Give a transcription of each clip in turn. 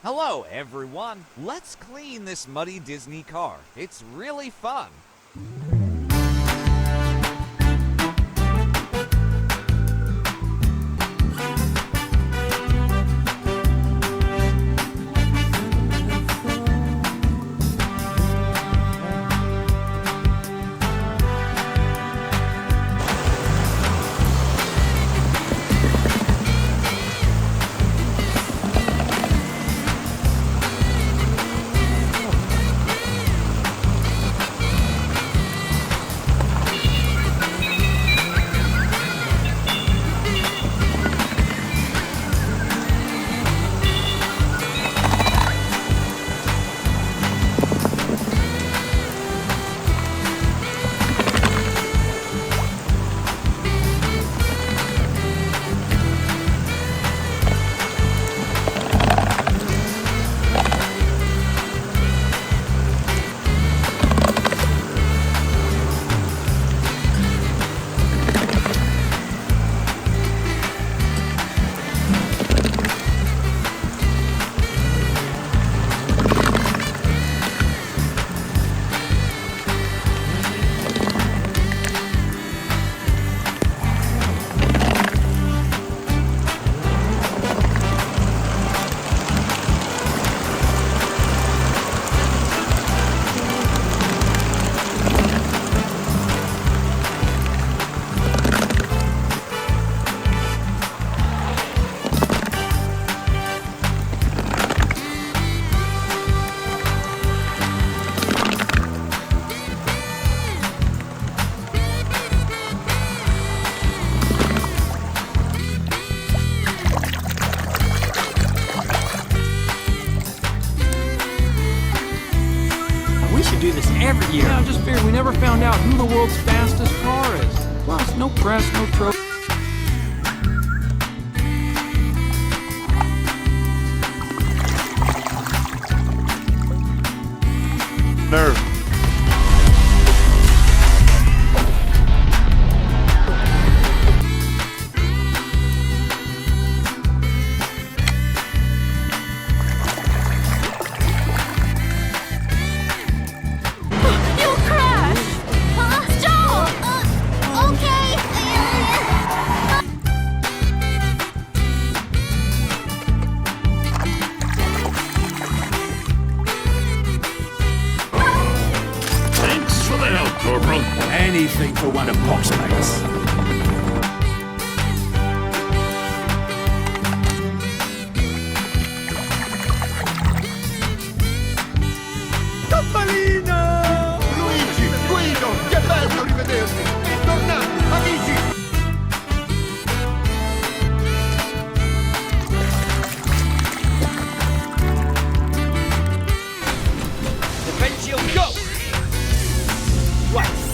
Hello, everyone. Let's clean this muddy Disney car. It's really fun. Do this every year. Yeah, I just figured we never found out who the world's fastest car is. Plus, no press, no trophy. Nerve. Anything for one of Pop's mates. Luigi, Guido, che bello rivedervi! Bentornati, amici! Defense shield, go! Right.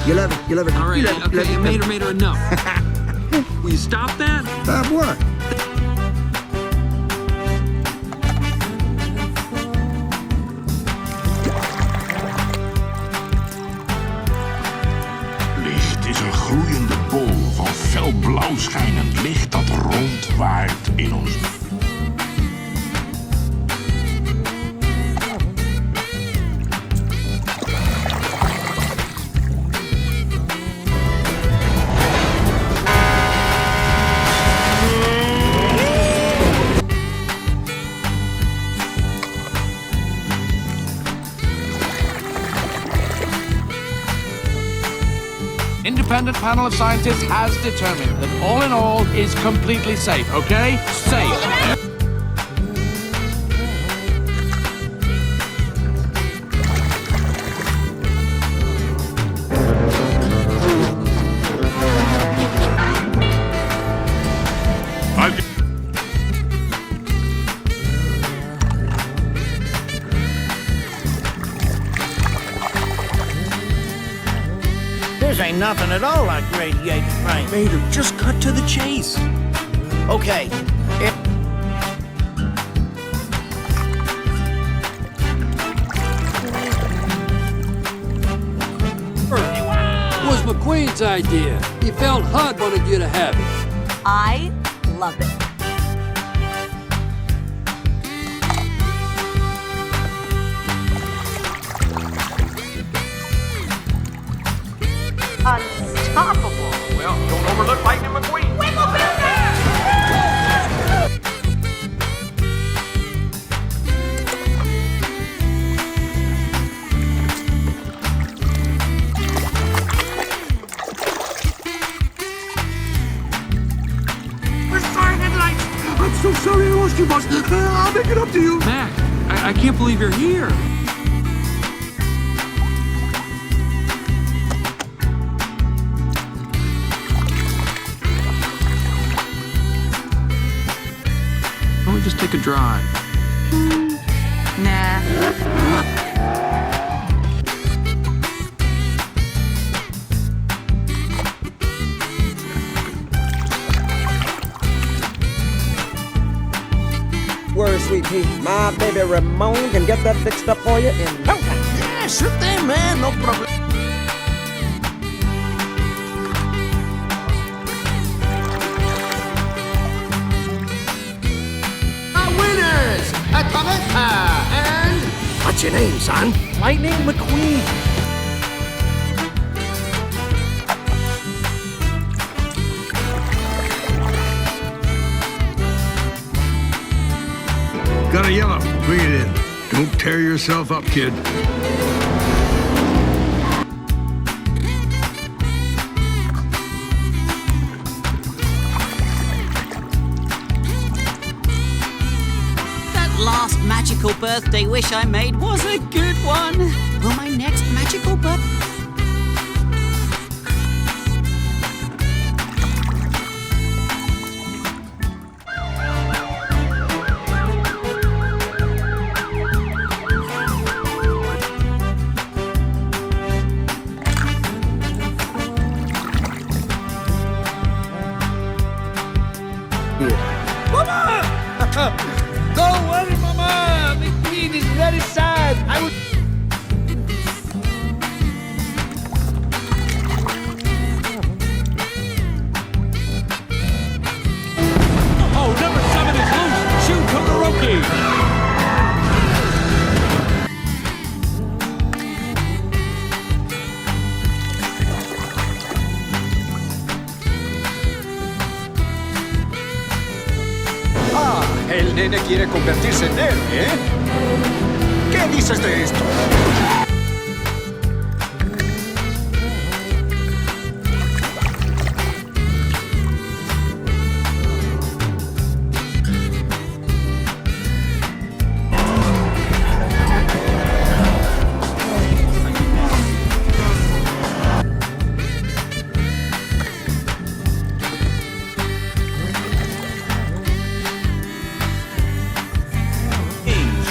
You'll have it. All right, okay, Mater, enough. Will you stop that? Stop what? Licht is een gloeiende bol van fel blauw schijnend licht dat rondwaait in ons. Independent panel of scientists has determined that all in all is completely safe, okay? Safe. This ain't nothing at all like Radiator Springs. Vader, just cut to the chase. Okay. Was McQueen's idea. He felt Hud wanted you to have it. I love it. Unstoppable. Well, don't overlook Lightning McQueen. I'm so sorry I lost you, boss. I'll make it up to you. Mac, I can't believe you're here. Why don't we just take a drive? Nah. Word, sweet pea. My baby Ramon can get that fixed up for you in no time. Yeah, sure thing, man. No problem. Our winners, Tomica and... What's your name, son? Lightning McQueen. Got a yellow. Bring it in. Don't tear yourself up, kid. That last magical birthday wish I made was a good one. Will my next magical birthday... Don't worry, Mama. McQueen is very sad. I will... Oh, number 7 is loose. Shoot Todoroki. El nene quiere convertirse en héroe, ¿eh? ¿Qué dices de esto?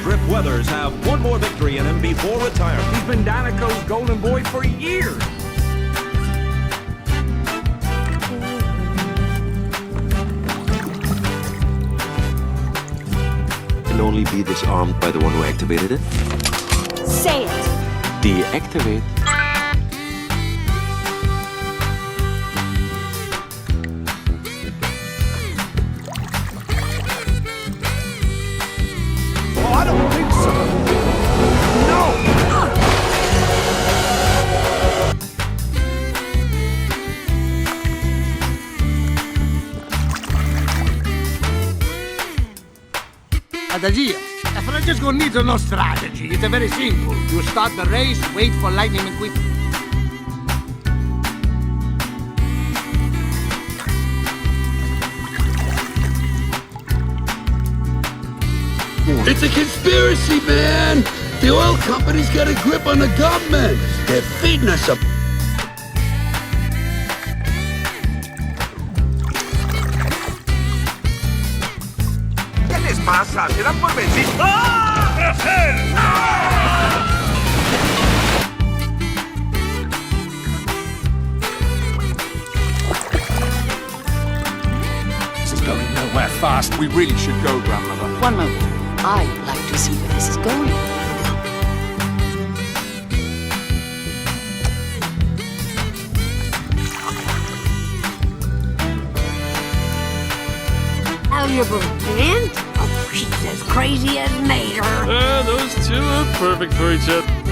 Strip Weathers have one more victory in him before retirement. He's been Danico's golden boy for years. Can only be disarmed by the one who activated it. Say it. Deactivate. Oh, I don't think so. No! Adagia. Francesco needs no strategy. It's very simple. You start the race, wait for Lightning McQueen. It's a conspiracy, man! The oil companies got a grip on the government. They're feeding us a... ¿Qué les pasa? ¿Se dan por vencidos? ¡Ah! ¡Brasil! fast. We really should go, Grandmother. One moment. I'd like to see where this is going. Algebra and she's as crazy as Mater. Those two are perfect for each other.